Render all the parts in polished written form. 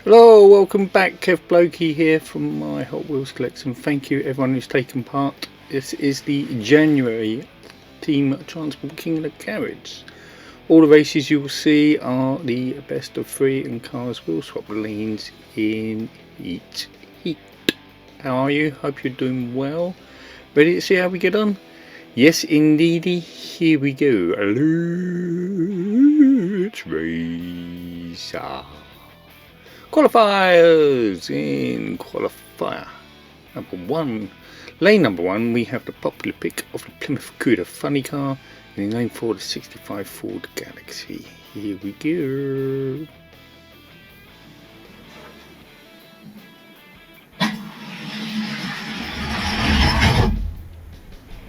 Hello, welcome back. Kev Blokey here from my Hot Wheels collection. Thank you everyone who's taken part. This is the January Team Transport King of the Garage. All the races you will see are the best of 3 and cars will swap lanes in each heat. How are you? Hope you're doing well. Ready to see how we get on? Yes indeedy, here we go. Let's race. Qualifiers in qualifier number 1. Lane number 1, we have the popular pick of the Plymouth Cuda funny car, and in lane 4 the 65 Ford Galaxy. Here we go.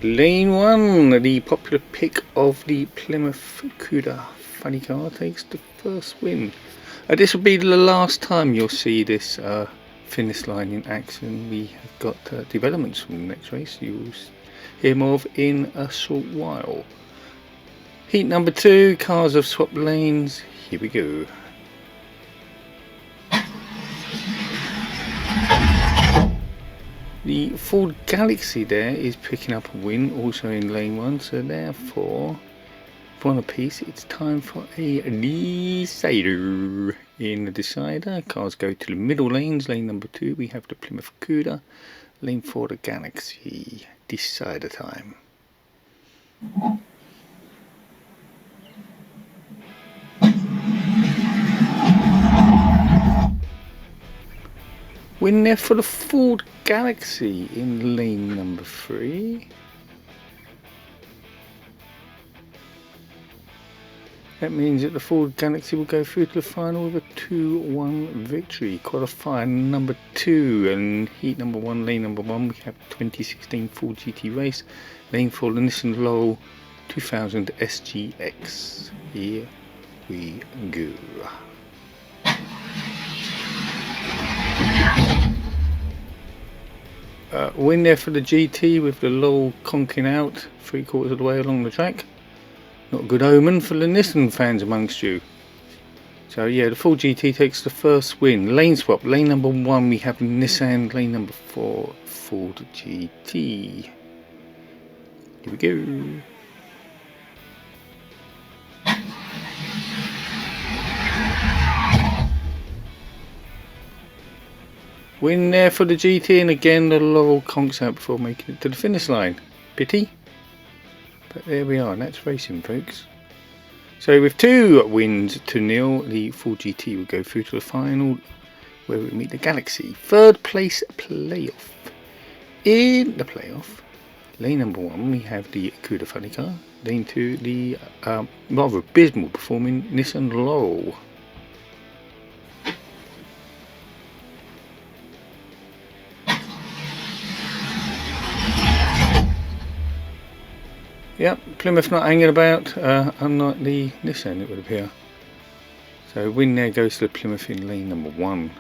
Lane 1, the popular pick of the Plymouth Cuda funny car takes the first win. This will be the last time you'll see this finish line in action. We have got developments from the next race you'll hear more of in a short while. Heat number 2, cars have swapped lanes. Here we go. The Ford Galaxy there is picking up a win also in lane 1, so therefore one apiece. It's time for a decider. In the decider, cars go to the middle lanes. Lane number 2, we have the Plymouth Cuda. Lane 4, the Galaxy. Decider time. Win there for the Ford Galaxy in lane number 3. That means that the Ford Galaxy will go through to the final with a 2-1 victory. Qualifier number 2 and heat number 1, lane number 1, we have 2016 Ford GT race. Lane 4, the Nissan Lowell 2000 SGX. Here we go. Win there for the GT with the Lowell conking out 3/4 of the way along the track. Not a good omen for the Nissan fans amongst you. So yeah, the Ford GT takes the first win. Lane swap, lane number 1 we have Nissan, lane number 4 Ford GT. Here we go. Win there for the GT, and again the Laurel conks out before making it to the finish line. Pity. But there we are, and that's racing, folks. So with 2 wins to 0, the Ford GT will go through to the final, where we meet the Galaxy. 3rd place playoff. In the playoff, lane number 1 we have the Cuda funny car. Lane 2 the rather abysmal performing Nissan Lowell. Yep, Plymouth not hanging about, unlike the Nissan it would appear. So win there goes to the Plymouth in lane number 1.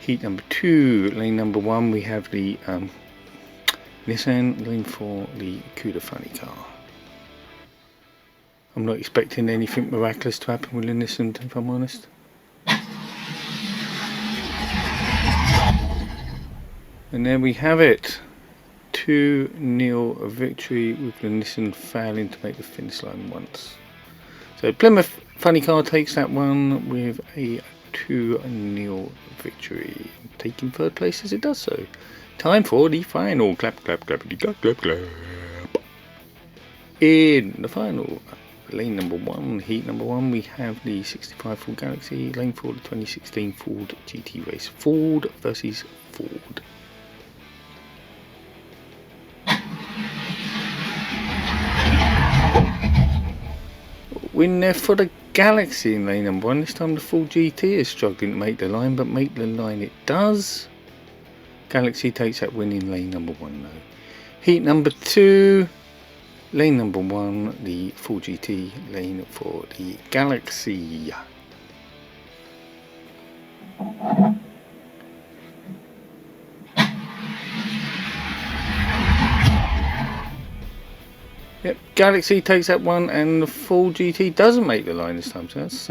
Heat number 2, lane number 1 we have the Nissan, lane 4 the Cuda funny car. I'm not expecting anything miraculous to happen with the Nissan, if I'm honest. And there we have it. 2-0 victory with the Nissan failing to make the finish line once. So Plymouth funny car takes that one with a 2-0 victory, taking 3rd place as it does so. Time for the final. Clap, clap, clappity, clap, clap, clap. In the final, lane number 1, heat number 1, we have the 65 Ford Galaxy. Lane 4, the 2016 Ford GT race. Ford versus Ford. Win there for the Galaxy in lane number 1. This time the Ford GT is struggling to make the line, but make the line it does. Galaxy takes that win in lane number 1 though. Heat number 2, lane number 1, the Ford GT, lane for the Galaxy. Yep, Galaxy takes that one, and the Ford GT doesn't make the line this time, so that's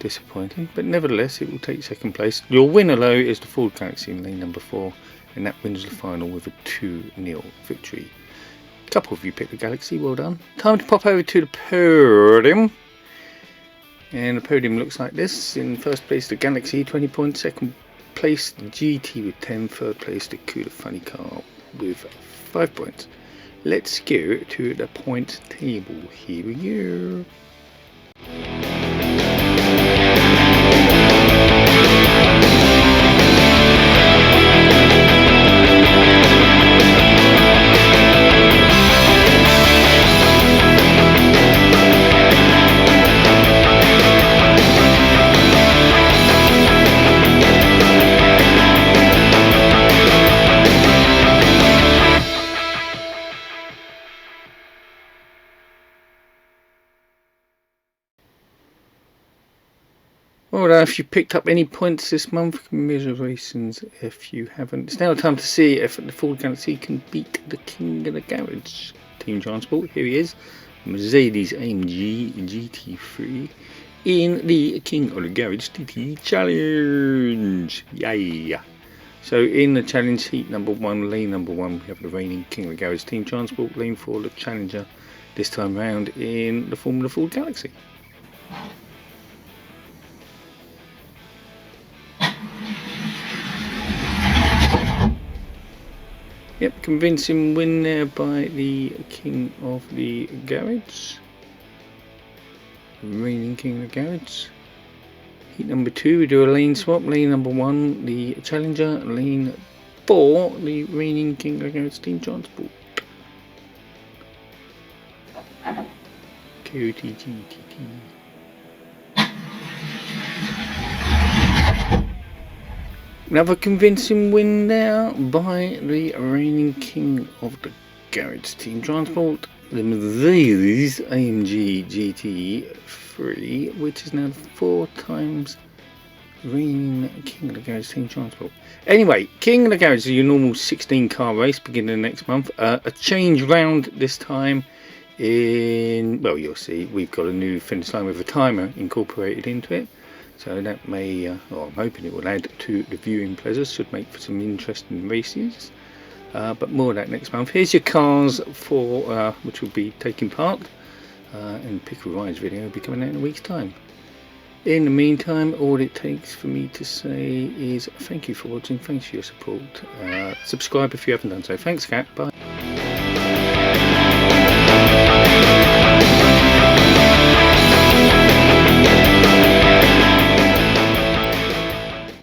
disappointing, but nevertheless it will take second place. Your winner though is the Ford Galaxy in lane number 4, and that wins the final with a 2-0 victory. A couple of you picked the Galaxy, well done. Time to pop over to the podium. And the podium looks like this. In first place the Galaxy, 20 points. Second place the GT with 10. Third place the Cuda Funny Car with 5 points. Let's go to the point table. Here we go. Well, if you picked up any points this month, commiserations if you haven't. It's now time to see if the Ford Galaxy can beat the King of the Garage Team Transport. Here he is, Mercedes-AMG GT3 in the King of the Garage TT Challenge. Yay! So in the challenge heat number 1, lane number 1, we have the reigning King of the Garage Team Transport. Lane 4, the Challenger, this time round in the Formula Ford Galaxy. Yep, convincing win there by the King of the Garage. Reigning King of the Garage. Heat number 2, we do a lane swap. Lane number 1, the Challenger. Lane 4, the reigning King of the Garage Team Transport. KOTGTT. Another convincing win there by the reigning King of the Garage Team Transport, the Mercedes-AMG GT3, which is now 4 times reigning King of the Garage Team Transport. Anyway, King of the Garage is your normal 16 car race beginning next month. A change round this time in, well, you'll see, we've got a new finish line with a timer incorporated into it. So that may, or I'm hoping it will add to the viewing pleasure, should make for some interesting races. But more of that next month. Here's your cars for which will be taking part, and Pick a Rides video will be coming out in a week's time. In the meantime, all it takes for me to say is thank you for watching, thanks for your support. Subscribe if you haven't done so. Thanks, Kat, bye.